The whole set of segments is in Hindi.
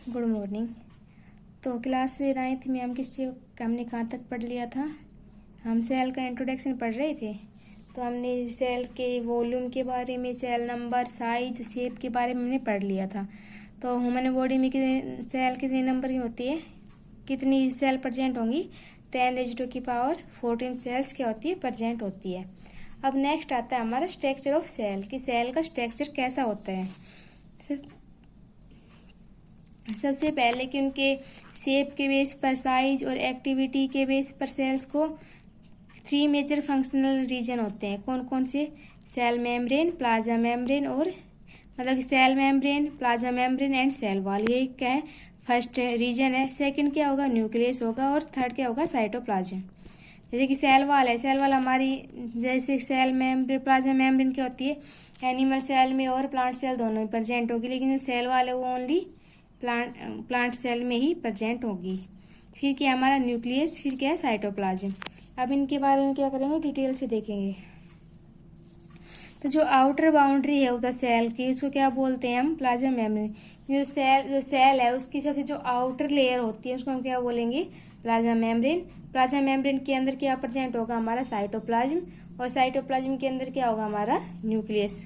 Good morning. तो क्लास 9th में हमने कहाँ तक पढ़ लिया था। हम सेल का इंट्रोडक्शन पढ़ रहे थे। तो हमने सेल के वॉल्यूम के बारे में, सेल नंबर, साइज, शेप के बारे में हमने पढ़ लिया था। तो ह्यूमन बॉडी में सेल कितने नंबर की होती है, कितनी सेल प्रेजेंट होंगी, 10⁻14 सेल्स क्या होती है, प्रेजेंट होती है। अब नेक्स्ट आता है हमारा स्ट्रक्चर ऑफ सेल, कि सेल का स्ट्रक्चर कैसा होता है। सबसे पहले कि उनके शेप के बेस पर, साइज और एक्टिविटी के बेस पर सेल्स को 3 मेजर फंक्शनल रीजन होते हैं। कौन कौन से? सेल मेम्ब्रेन, प्लाज्मा मेम्ब्रेन और मतलब cell membrane, plasma membrane and cell wall. ये क्या है? फर्स्ट रीजन है। सेकंड क्या होगा? न्यूक्लियस होगा। और थर्ड क्या होगा? साइटोप्लाज्म। जैसे कि सेल वॉल है, सेल वॉल हमारी जैसे सेल मेम्ब्रेन, प्लाज्मा मेम्ब्रेन क्या होती है, एनिमल सेल में और प्लांट सेल दोनों में प्रेजेंट होगी, लेकिन जो सेल वॉल है वो ओनली प्लांट सेल में ही प्रेजेंट होगी। फिर क्या हमारा? न्यूक्लियस। फिर क्या है? साइटोप्लाज्म। अब इनके बारे में क्या करेंगे, डिटेल से देखेंगे। तो जो आउटर बाउंड्री है उधर सेल की, उसको क्या बोलते हैं हम? Plasma membrane. जो सेल है उसकी सबसे जो आउटर लेयर होती है उसको हम क्या बोलेंगे? Plasma membrane. प्लाज्मा मेम्ब्रेन के अंदर क्या प्रेजेंट होगा? हमारा साइटोप्लाज्म। और साइटोप्लाज्म के अंदर क्या होगा? हमारा न्यूक्लियस।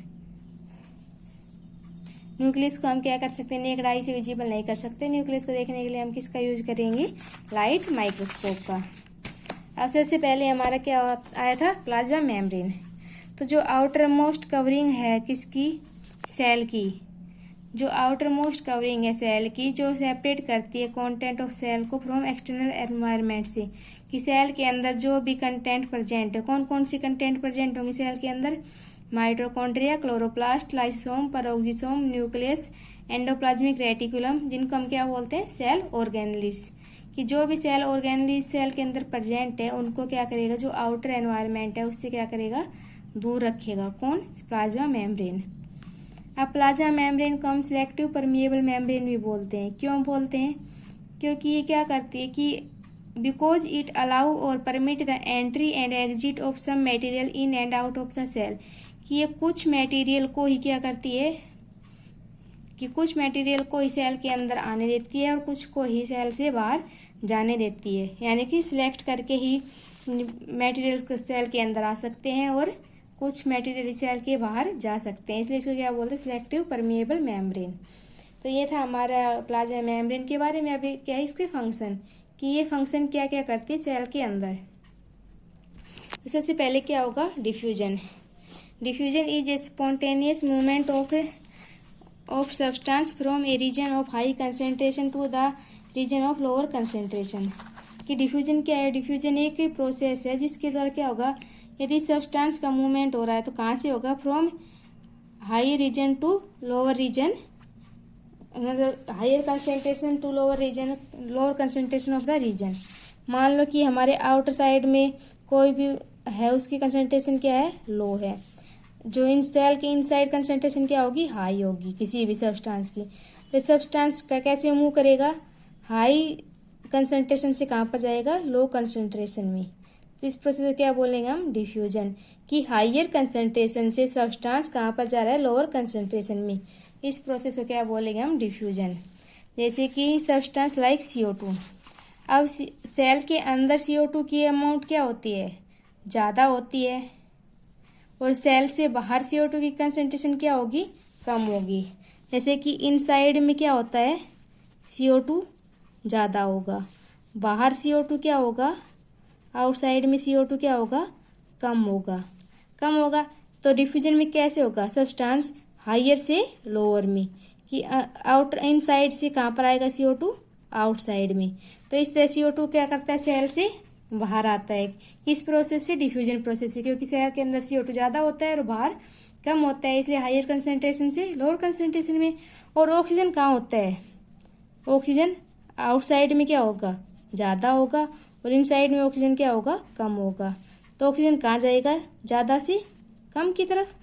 न्यूक्लियस को हम क्या कर सकते हैं? नेकड आई से विजिबल नहीं कर सकते। न्यूक्लियस को देखने के लिए हम किसका यूज करेंगे? लाइट माइक्रोस्कोप का। अब सबसे पहले हमारा क्या आया था? Plasma membrane. तो जो आउटर मोस्ट कवरिंग है किसकी? सेल की। जो आउटर मोस्ट कवरिंग है सेल की, जो सेपरेट करती है कंटेंट ऑफ सेल को फ्रॉम एक्सटर्नल एनवायरनमेंट से, कि सेल के अंदर जो भी कंटेंट प्रेजेंट है, कौन कौन सी कंटेंट प्रेजेंट होंगी सेल के अंदर? Mitochondria, chloroplast, lysosome, peroxisome, nucleus, endoplasmic reticulum, जिनको हम क्या बोलते हैं? Cell organelles. कि जो भी सेल ऑर्गेनेलिस सेल के अंदर प्रेजेंट है उनको क्या करेगा? जो आउटर एनवायरनमेंट है उससे क्या करेगा? दूर रखेगा। कौन? Plasma membrane. अब प्लाज्मा मेम्ब्रेन को हम सिलेक्टिव परमिएबल मेम्ब्रेन भी बोलते हैं। क्यों बोलते हैं? क्योंकि ये क्या करती है कि बिकॉज इट अलाउ और permit the entry and exit of some material in and out of the cell. कि ये कुछ मटेरियल को ही क्या करती है, कि कुछ मटेरियल को ही सेल के अंदर आने देती है और कुछ को ही सेल से बाहर जाने देती है। यानी कि सिलेक्ट करके ही मटेरियल सेल के अंदर आ सकते हैं और कुछ मटेरियल सेल के बाहर जा सकते हैं, इसलिए इसको क्या बोलते हैं? Selective permeable membrane. तो ये था हमारा प्लाज्मा मेम्ब्रेन के बारे में। अभी क्या है इसके फंक्शन, कि ये फंक्शन क्या क्या करती है सेल के अंदर। तो सबसे पहले क्या होगा? Diffusion. Diffusion is a spontaneous movement of substance from a region of high concentration to the region of lower concentration. कि डिफ्यूजन क्या है? डिफ्यूजन एक प्रोसेस है जिसके द्वारा क्या होगा, यदि सब्सटेंस का मूवमेंट हो रहा है तो कहाँ से होगा? From high region to lower region, मतलब higher concentration to lower region, lower concentration of the region. मान लो कि हमारे आउटर साइड में कोई भी है, उसकी कंसेंट्रेशन क्या है? लो है। जो इन सेल की इनसाइड कंसेंट्रेशन क्या होगी? हाई होगी किसी भी सब्सटेंस की। तो सब्सटेंस का कैसे मूव करेगा? हाई कंसेंट्रेशन से कहाँ पर जाएगा? लो कंसेंट्रेशन में। तो इस प्रोसेस को क्या बोलेंगे हम? डिफ्यूजन। कि हाइयर कंसेंट्रेशन से सब्सटेंस कहाँ पर जा रहा है? लोअर कंसेंट्रेशन में। इस प्रोसेस को क्या बोलेंगे हम? डिफ्यूजन। जैसे कि सब्सटेंस लाइक CO2। अब सेल के अंदर CO2 की अमाउंट क्या होती है? ज़्यादा होती है। और सेल से बाहर CO2 की कंसेंट्रेशन क्या होगी? कम होगी। जैसे कि इनसाइड में क्या होता है? CO2 ज़्यादा होगा। बाहर CO2 क्या होगा? आउटसाइड में CO2 क्या होगा? कम होगा। कम होगा तो डिफ्यूजन में कैसे होगा? सब्सटेंस हायर से लोअर में, कि आउटर इनसाइड से कहाँ पर आएगा CO2? आउटसाइड में। तो इस तरह CO2 क्या करता है? सेल से बाहर आता है। इस प्रोसेस से डिफ्यूजन प्रोसेस है, क्योंकि सेल के अंदर CO2 ज़्यादा होता है और बाहर कम होता है, इसलिए हायर कंसेंट्रेशन से लोअर कंसेंट्रेशन में। और ऑक्सीजन कहाँ होता है? ऑक्सीजन आउटसाइड में क्या होगा? ज़्यादा होगा। और इनसाइड में ऑक्सीजन क्या होगा? कम होगा। तो ऑक्सीजन कहाँ जाएगा? ज़्यादा से कम की तरफ।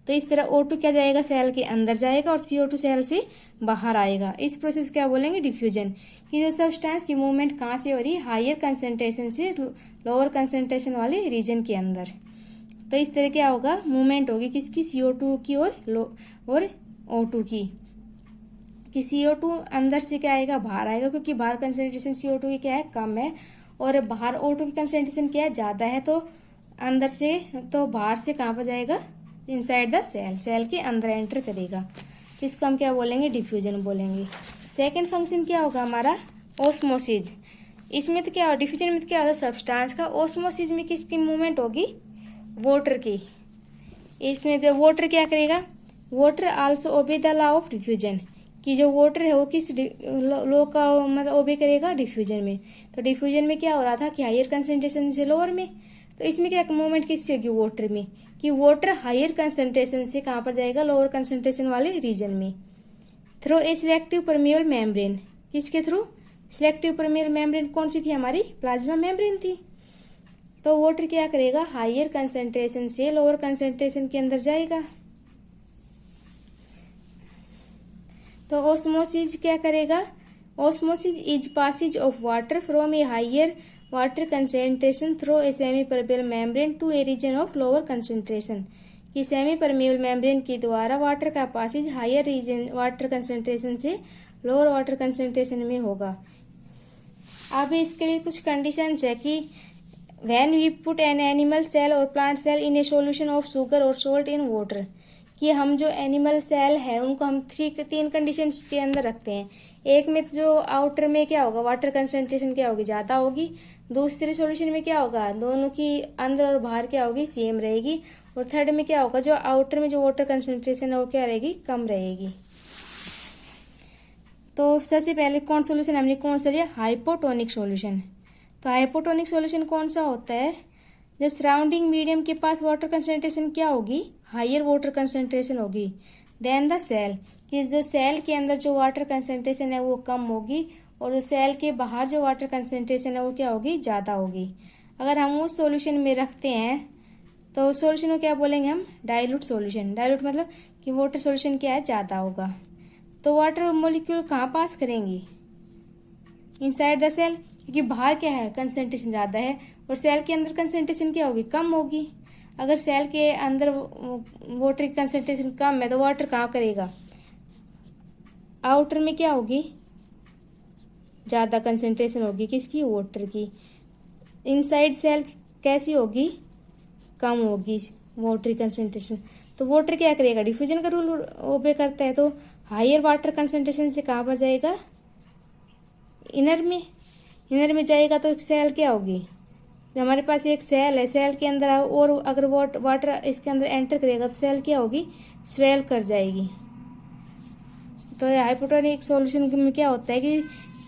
तो इस तरह O2 क्या जाएगा? सेल के अंदर जाएगा और CO2 सेल से बाहर आएगा। इस प्रोसेस क्या बोलेंगे? डिफ्यूजन। कि जो सब्सटेंस की मूवमेंट कहाँ से हो रही है? हायर कंसेंट्रेशन से लोअर कंसेंट्रेशन वाले रीजन के अंदर। तो इस तरह क्या होगा? मूवमेंट होगी किसकी? CO2 की और O2 की। कि CO2 अंदर से क्या आएगा, बाहर आएगा, क्योंकि बाहर कंसेंट्रेशन CO2 की क्या है, कम है, और बाहर O2 की कंसेंट्रेशन क्या है, ज़्यादा है। तो अंदर से, तो बाहर से कहाँ पर जाएगा, इनसाइड द सेल, सेल के अंदर एंटर करेगा। इसको हम क्या बोलेंगे, डिफ्यूजन बोलेंगे। सेकेंड फंक्शन क्या होगा हमारा, ओस्मोसिस। इसमें तो क्या हो, डिफ्यूजन में तो क्या होता है सब्सटेंस का, ओस्मोसिस में किसकी मूवमेंट होगी, वाटर की। इसमें तो वाटर क्या करेगा, water also obey the law of diffusion, कि जो वाटर है वो किस लॉ का मतलब ओबे करेगा, डिफ्यूजन में। तो डिफ्यूजन में क्या हो रहा था कि हायर कंसेंट्रेशन से लोअर में, तो इसमें क्या मूवमेंट किससे होगी, वाटर में, कि वाटर हायर कंसेंट्रेशन से कहाँ पर जाएगा, लोअर कंसेंट्रेशन वाले रीजन में, through a selective permeable membrane. किसके थ्रू, सिलेक्टिव परमिएबल मेम्ब्रेन कौन सी थी हमारी, प्लाज्मा मेम्ब्रेन थी। तो वाटर क्या करेगा, हायर कंसेंट्रेशन से लोअर कंसेंट्रेशन के अंदर जाएगा। तो ओस्मोसिस क्या करेगा, osmosis is passage of water from a higher water concentration through a semi permeable membrane to a region of lower concentration, कि सेमी परमिएबल मेम्ब्रेन के द्वारा वाटर का passage higher region water concentration से लोअर वाटर कंसेंट्रेशन में होगा। अब इसके लिए कुछ कंडीशंस है कि when we put an animal cell और plant cell in a solution of sugar और सॉल्ट इन वाटर, कि हम जो एनिमल सेल है उनको हम तीन कंडीशंस के अंदर रखते हैं। एक में जो आउटर में क्या होगा, वाटर कंसेंट्रेशन क्या होगी, ज़्यादा होगी। दूसरे सॉल्यूशन में क्या होगा, दोनों की अंदर और बाहर क्या होगी, सेम रहेगी। और थर्ड में क्या होगा, जो आउटर में जो वाटर कंसेंट्रेशन है वो क्या रहेगी, कम रहेगी। तो सबसे पहले कौन सोल्यूशन हमने कौन सा लिया, हाइपोटोनिक सोल्यूशन। तो हाइपोटोनिक सोल्यूशन कौन सा होता है, जब सराउंडिंग मीडियम के पास वाटर कंसेंट्रेशन क्या होगी, हायर वाटर कंसेंट्रेशन होगी देन द सेल, कि जो सेल के अंदर जो वाटर कंसेंट्रेशन है वो कम होगी, और जो सेल के बाहर जो वाटर कंसेंट्रेशन है वो क्या होगी, ज़्यादा होगी। अगर हम उस सॉल्यूशन में रखते हैं तो उस सॉल्यूशन को क्या बोलेंगे हम, डाइल्यूट सॉल्यूशन। डाइल्यूट मतलब कि वाटर सॉल्यूशन क्या है, ज़्यादा होगा। तो वाटर मॉलिक्यूल कहाँ पास करेंगी, इनसाइड द सेल, क्योंकि बाहर क्या है, कंसेंट्रेशन ज़्यादा है, और सेल के अंदर कंसेंट्रेशन क्या होगी, कम होगी। अगर सेल के अंदर वाटर की कंसेंट्रेशन कम है तो वाटर कहाँ करेगा, आउटर में क्या होगी, ज़्यादा कंसेंट्रेशन होगी किसकी, वाटर की। इनसाइड सेल कैसी होगी, कम होगी वाटर कंसेंट्रेशन। तो वाटर क्या करेगा, डिफ्यूजन का रूल ओबे करता है, तो हायर वाटर कंसेंट्रेशन से कहाँ पर जाएगा, इनर में। इनर में जाएगा तो सेल क्या होगी, जो हमारे पास एक सेल है, सेल के अंदर और अगर वाटर इसके अंदर एंटर करेगा तो सेल क्या होगी, स्वेल कर जाएगी। तो हाइपोटोनिक सॉल्यूशन में क्या होता है कि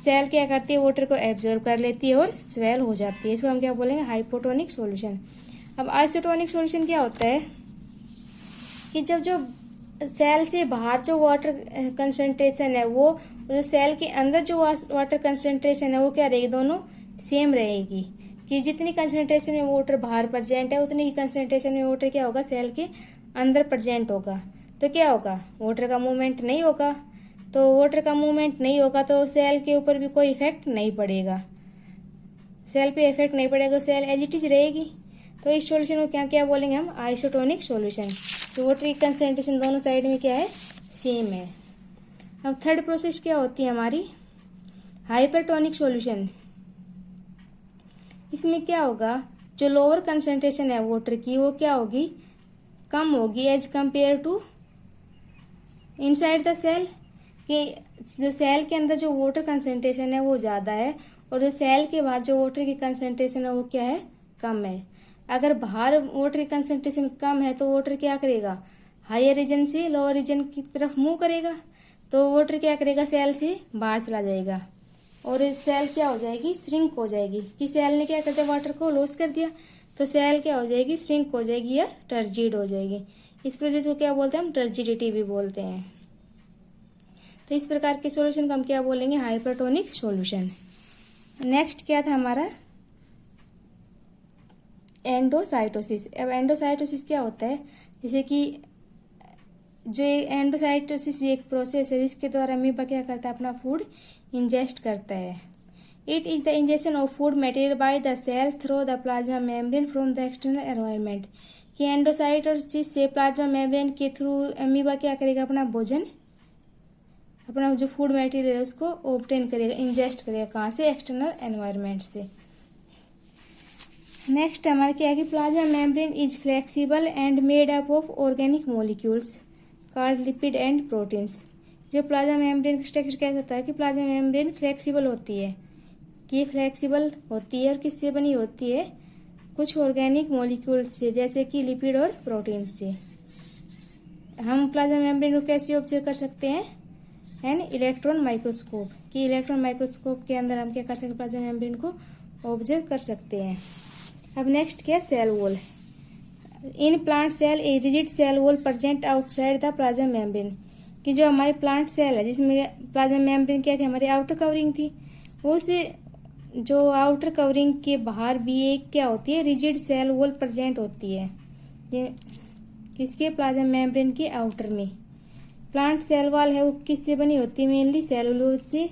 सेल क्या करती है, वाटर को एब्जॉर्ब कर लेती है और स्वेल हो जाती है। इसको हम क्या बोलेंगे, हाइपोटोनिक सॉल्यूशन। अब आइसोटोनिक सॉल्यूशन क्या होता है कि जब जो सेल से बाहर जो वाटर कंसंट्रेशन है वो जो सेल के अंदर जो वाटर कंसंट्रेशन है वो क्या रहेगी, दोनों सेम रहेगी। कि जितनी कंसंट्रेशन में वाटर बाहर प्रेजेंट है उतनी ही कंसंट्रेशन में वाटर क्या होगा, सेल के अंदर प्रेजेंट होगा। तो क्या होगा, वाटर का मूवमेंट नहीं होगा। तो वाटर का मूवमेंट नहीं होगा तो सेल के ऊपर भी कोई इफेक्ट नहीं पड़ेगा, सेल पे इफेक्ट नहीं पड़ेगा, सेल एज इट इज रहेगी। तो इस सॉल्यूशन को क्या क्या बोलेंगे हम, आइसोटोनिक सॉल्यूशन। तो वाटर की कंसंट्रेशन दोनों साइड में क्या है, सेम है। अब थर्ड प्रोसेस क्या होती है हमारी, हाइपरटोनिक सॉल्यूशन। इसमें क्या होगा, जो लोअर कंसंट्रेशन है वाटर की वो क्या होगी, कम होगी as compare to inside the cell. कि जो सेल के अंदर जो वाटर कंसंट्रेशन है वो ज़्यादा है और जो सेल के बाहर जो वाटर की कंसंट्रेशन है वो क्या है, कम है। अगर बाहर वाटर की कंसंट्रेशन कम है तो वाटर क्या करेगा, हायर रीजन से लोअर रीजन की तरफ मूव करेगा। तो वाटर क्या करेगा, सेल से बाहर चला जाएगा और सेल क्या हो जाएगी, श्रिंक हो जाएगी। कि सेल ने क्या कर दिया, वाटर को लॉस कर दिया, तो सेल क्या हो जाएगी, श्रिंक हो जाएगी या टर्जिड हो जाएगी। इस प्रोसेस को क्या बोलते हैं हम, टर्जिडिटी भी बोलते हैं। तो इस प्रकार के सॉल्यूशन को हम क्या बोलेंगे, हाइपरटोनिक सॉल्यूशन। नेक्स्ट क्या था हमारा, एंडोसाइटोसिस। अब एंडोसाइटोसिस क्या होता है, जैसे कि जो एंडोसाइटोसिस भी एक प्रोसेस है जिसके द्वारा अमीबा क्या करता है, अपना फूड इंजेस्ट करता है। It is the injection of food material by the cell through the plasma membrane from the external environment. कि एंडोसाइटोसिस से प्लाज्मा मेम्ब्रेन के थ्रू अमीबा क्या करेगा, अपना भोजन अपना जो फूड मटेरियल है उसको ऑब्टेन करेगा, इंजेस्ट करेगा। कहाँ से? एक्सटर्नल एनवायरनमेंट से। नेक्स्ट हमारा क्या है कि plasma membrane is flexible and made up of organic molecules called lipid and proteins. जो प्लाज्मा मेम्ब्रेन का स्ट्रक्चर कैसा होता है कि प्लाज्मा मेम्ब्रेन फ्लेक्सिबल होती है, कि फ्लेक्सिबल होती है और किससे बनी होती है? कुछ ऑर्गेनिक मॉलिक्यूल्स से, जैसे कि लिपिड और प्रोटीन से। हम प्लाज्मा मेम्ब्रेन को कैसे ऑब्जर्व कर सकते हैं? एन इलेक्ट्रॉन माइक्रोस्कोप, कि इलेक्ट्रॉन माइक्रोस्कोप के अंदर हम क्या कर सकते हैं? प्लाज्मा मेम्ब्रेन को ऑब्जर्व कर सकते हैं। अब नेक्स्ट क्या? Cell wall. In plant cell a rigid cell wall present outside the plasma membrane, कि जो हमारी प्लांट सेल है जिसमें प्लाज्मा मेम्ब्रेन क्या थी? हमारी आउटर कवरिंग थी। उस जो आउटर कवरिंग के बाहर भी एक क्या होती है? रिजिड सेल वॉल प्रेजेंट होती है। किसके? प्लाज्मा मेम्ब्रेन के आउटर में। प्लांट सेल वॉल है वो किससे बनी होती है? मेनली सेलुलोज से।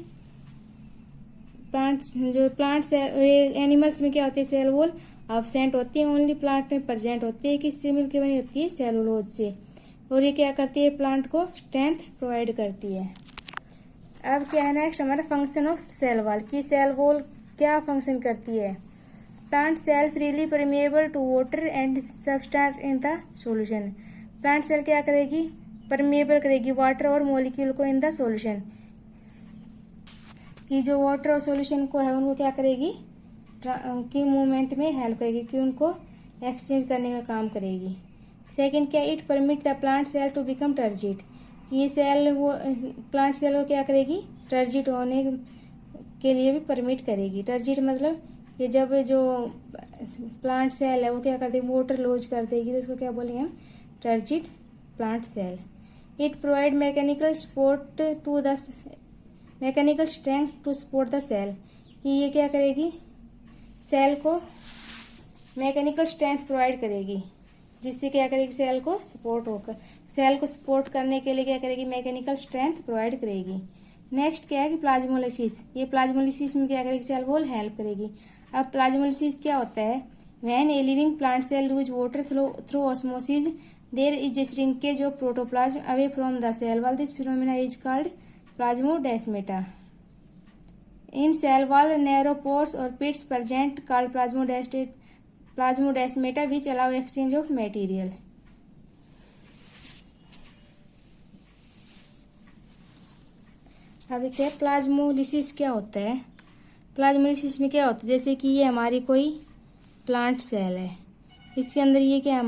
प्लांट सेल एनिमल्स में क्या होती है? सेल वॉल एब्सेंट होती है, ओनली प्लांट में प्रेजेंट होती है। किससे मिलकर बनी होती है? सेलुलोज से। और ये क्या करती है? प्लांट को स्ट्रेंथ प्रोवाइड करती है। अब क्या है नेक्स्ट हमारा? फंक्शन ऑफ सेल वॉल, की सेल वॉल क्या फंक्शन करती है? Plant cell freely permeable to water and substance in the solution. Plant cell क्या करेगी? परमेएबल करेगी वाटर और मॉलिक्यूल को इन द सॉल्यूशन, कि जो वाटर और सॉल्यूशन को है उनको क्या करेगी? की मूवमेंट में हेल्प करेगी, कि उनको एक्सचेंज करने का काम करेगी। सेकंड क्या? It permit the plant cell to become turgid, ये सेल वो प्लांट सेल को क्या करेगी? टर्जिट होने के लिए भी परमिट करेगी। टर्जिट मतलब ये जब जो प्लांट सेल है वो क्या कर देगी? वाटर लॉज कर देगी, तो उसको क्या बोलेंगे हम? Turgid plant cell. It provide mechanical strength to support the cell, कि ये क्या करेगी? सेल को मैकेनिकल स्ट्रेंथ प्रोवाइड करेगी, जिससे क्या करेगी? सेल को सपोर्ट होकर, सेल को सपोर्ट करने के लिए क्या करेगी? मैकेनिकल स्ट्रेंथ प्रोवाइड करेगी। नेक्स्ट क्या है कि प्लाज्मोलिसिस। ये प्लाज्मोलिसिस में क्या करेगी? सेल वॉल हेल्प करेगी। अब प्लाज्मोलिसिस क्या होता है? When a living plant cell lose water through osmosis there is a shrinkage of protoplasm away from the cell wall. This phenomena is called plasmodesmata. In cell wall narrow pores और pits present called plasmodesmata which allow exchange of material. अब क्या? प्लाज्मोलिसिस क्या होता है? प्लाज्मोलिसिस में क्या होता है? जैसे कि ये हमारी कोई प्लांट सेल है, इसके अंदर ये क्या है?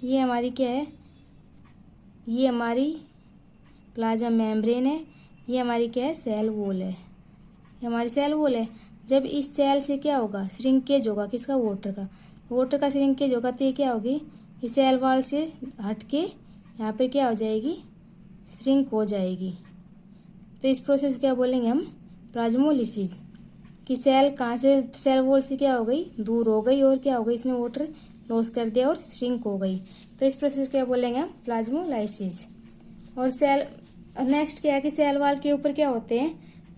ये हमारी क्या है? ये हमारी प्लाज्मा मेम्ब्रेन है। ये हमारी क्या है? सेल वॉल है। ये हमारी सेल वॉल है। जब इस सेल से क्या होगा? श्रिंकेज होगा, किसका? वाटर का। वाटर का श्रिंकेज होगा तो ये क्या होगी? इस सेल वॉल से हट के यहाँ पे क्या हो जाएगी? श्रिंक हो जाएगी। तो इस प्रोसेस को क्या बोलेंगे हम? प्लाज्मोलिसिस। कि सेल कहाँ से? सेल वॉल से क्या हो गई? दूर हो गई, और क्या हो गई? इसने वाटर लॉस कर दिया और श्रिंक हो गई। तो इस प्रोसेस को क्या बोलेंगे हम? प्लाज्मोलाइसिस। और सेल नेक्स्ट क्या है कि सेल वॉल के ऊपर क्या होते हैं?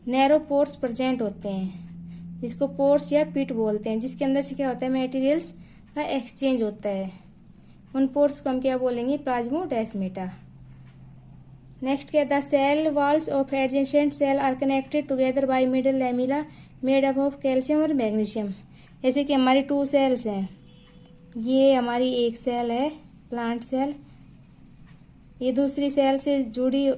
नैरो पोर्स प्रेजेंट होते हैं, जिसको पोर्स या पिट बोलते हैं, जिसके अंदर से क्या होता है? मटेरियल्स का एक्सचेंज होता है। उन पोर्स को हम क्या बोलेंगे? प्लाज्मोडेस्मेटा। नेक्स्ट क्या? The cell walls of adjacent cell are connected together by middle lamella made up of calcium और मैग्नीशियम। जैसे कि हमारी 2 सेल्स हैं, ये हमारी एक सेल है प्लांट सेल, ये दूसरी सेल से जुड़ी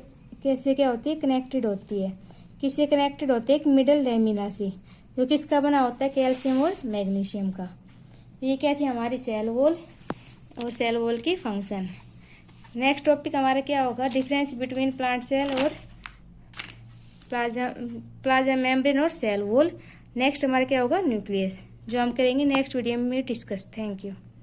कैसे क्या होती है? कनेक्टेड होती है। किससे कनेक्टेड होती है? एक मिडल लैमिला से, जो किसका बना होता है? कैल्शियम और मैग्नीशियम का। ये क्या थी? हमारी सेल वॉल और सेल वॉल की फंक्शन। नेक्स्ट टॉपिक हमारा क्या होगा? डिफरेंस बिटवीन प्लांट सेल और प्लाज्मा मेम्ब्रेन और सेल वॉल। नेक्स्ट हमारा क्या होगा? न्यूक्लियस, जो हम करेंगे नेक्स्ट वीडियो में डिस्कस। Thank you.